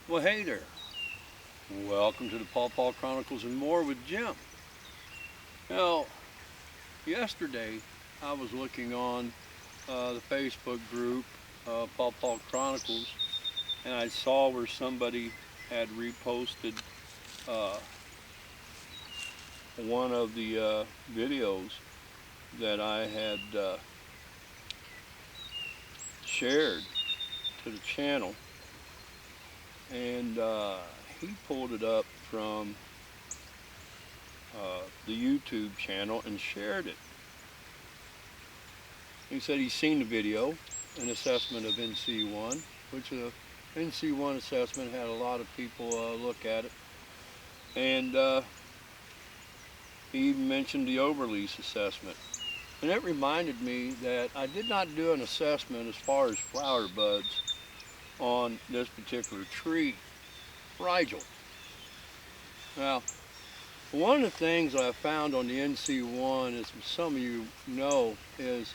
Well, hey there. Welcome to the Paw Chronicles and More with Jim. Now, yesterday I was looking on the Facebook group Paw Chronicles, and I saw where somebody had reposted uh, one of the videos that I had shared to the channel, and he pulled it up from the YouTube channel and shared it. He said he's seen the video, an assessment of NC1, which the NC1 assessment had a lot of people look at it. And he even mentioned the overlease assessment. And it reminded me that I did not do an assessment as far as flower buds on this particular tree, Rigel. Now, one of the things I found on the NC1, as some of you know, is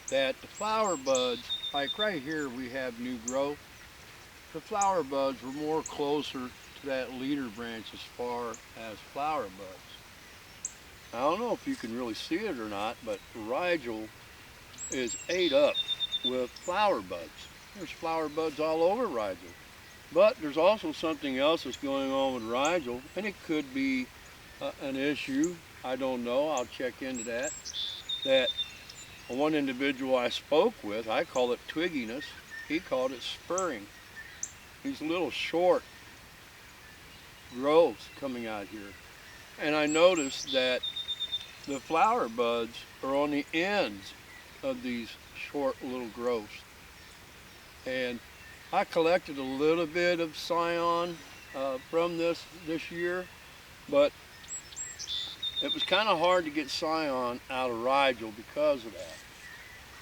that the flower buds, like right here we have new growth, the flower buds were more closer to that leader branch as far as flower buds. I don't know if you can really see it or not, but Rigel is ate up with flower buds. There's flower buds all over Rigel. But there's also something else that's going on with Rigel, and it could be an issue. I don't know. I'll check into that. That one individual I spoke with, I call it twigginess. He called it spurring. These little short growths coming out here. And I noticed that the flower buds are on the ends of these short little growths. And I collected a little bit of scion from this year, but it was kind of hard to get scion out of Rigel because of that.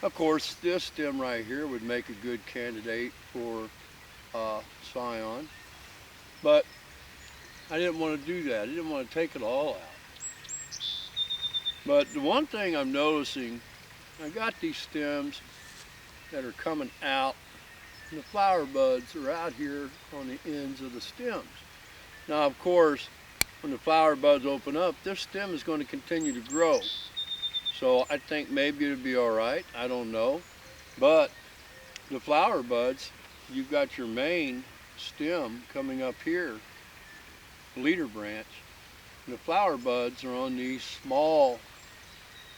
Of course, this stem right here would make a good candidate for scion, but I didn't want to do that. I didn't want to take it all out. But the one thing I'm noticing, I got these stems that are coming out, and the flower buds are out here on the ends of the stems. Now, of course, when the flower buds open up, this stem is going to continue to grow. So I think maybe it'll be all right. I don't know. But the flower buds, you've got your main stem coming up here, leader branch. And the flower buds are on these small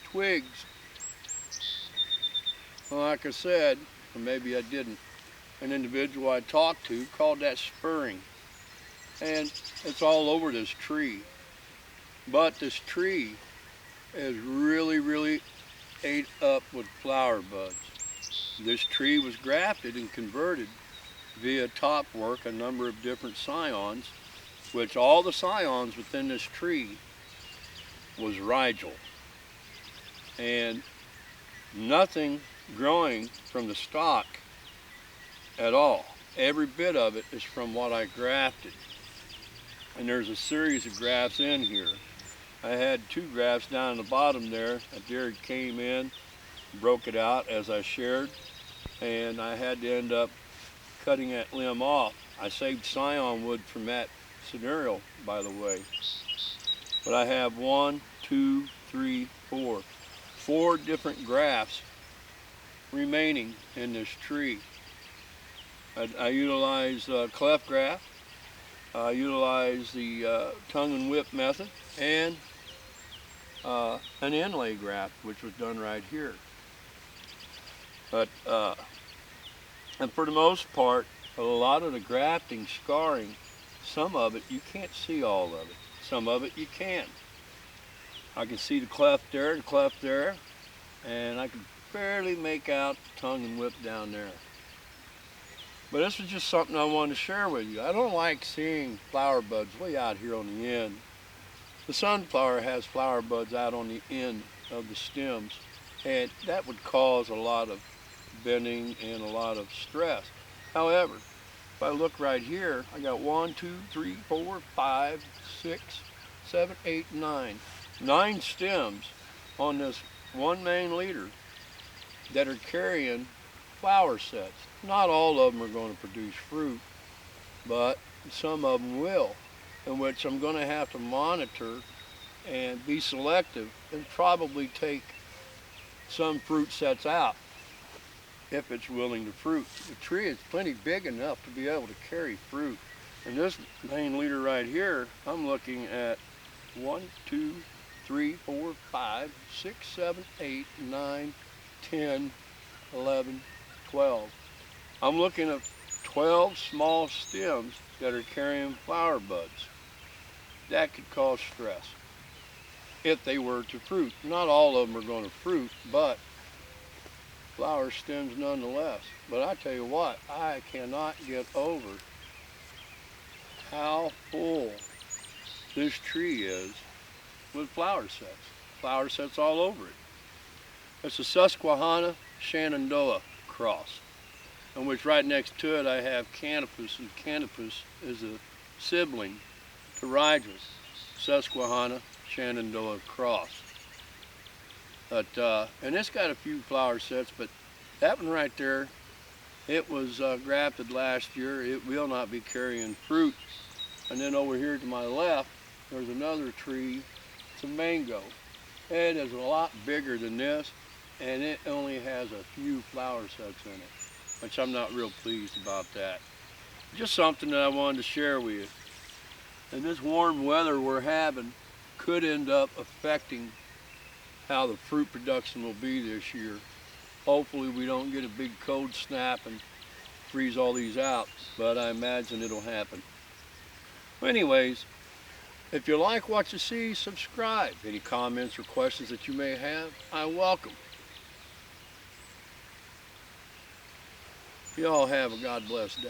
twigs. Well, like I said, or maybe I didn't, an individual I talked to called that spurring. And it's all over this tree. But this tree is really ate up with flower buds. This tree was grafted and converted via top work, a number of different scions, which all the scions within this tree was Rigel. And nothing growing from the stock at all. Every bit of it is from what I grafted. And there's a series of grafts in here. I had 2 grafts down in the bottom there. A deer came in, broke it out as I shared, and I had to end up cutting that limb off. I saved scion wood from that scenario, by the way. But I have 1, 2, 3, 4 different grafts remaining in this tree. I utilize cleft graft. I utilize the tongue and whip method, and an inlay graft, which was done right here. But and for the most part, a lot of the grafting, scarring, some of it you can't see all of it. Some of it you can. I can see the cleft there, and I can barely make out the tongue and whip down there. But this was just something I wanted to share with you. I don't like seeing flower buds way out here on the end. The sunflower has flower buds out on the end of the stems, and that would cause a lot of bending and a lot of stress. However, if I look right here, I got 1, 2, 3, 4, 5, 6, 7, 8, 9. 9 stems on this one main leader that are carrying flower sets. Not all of them are going to produce fruit, but some of them will, in which I'm going to have to monitor and be selective and probably take some fruit sets out if it's willing to fruit. The tree is plenty big enough to be able to carry fruit. And this main leader right here, I'm looking at 1, 2, 3, 4, 5, 6, 7, 8, 9, 10, 11, 12. I'm looking at 12 small stems that are carrying flower buds. That could cause stress if they were to fruit. Not all of them are going to fruit, but flower stems nonetheless. But I tell you what, I cannot get over how full this tree is with flower sets all over it. It's a Susquehanna Shenandoah cross, in which right next to it I have Canopus, and Canopus is a sibling to Rigel, Susquehanna Shenandoah cross. But and it's got a few flower sets, but that one right there, it was grafted last year. It will not be carrying fruit. And then over here to my left, there's another tree. It's a mango. It is a lot bigger than this, and it only has a few flower sets in it, which I'm not real pleased about that. Just something that I wanted to share with you. And this warm weather we're having could end up affecting how the fruit production will be this year. Hopefully we don't get a big cold snap and freeze all these out, but I imagine it'll happen. Anyways, if you like what you see, subscribe. Any comments or questions that you may have, I welcome. You all have a God bless day.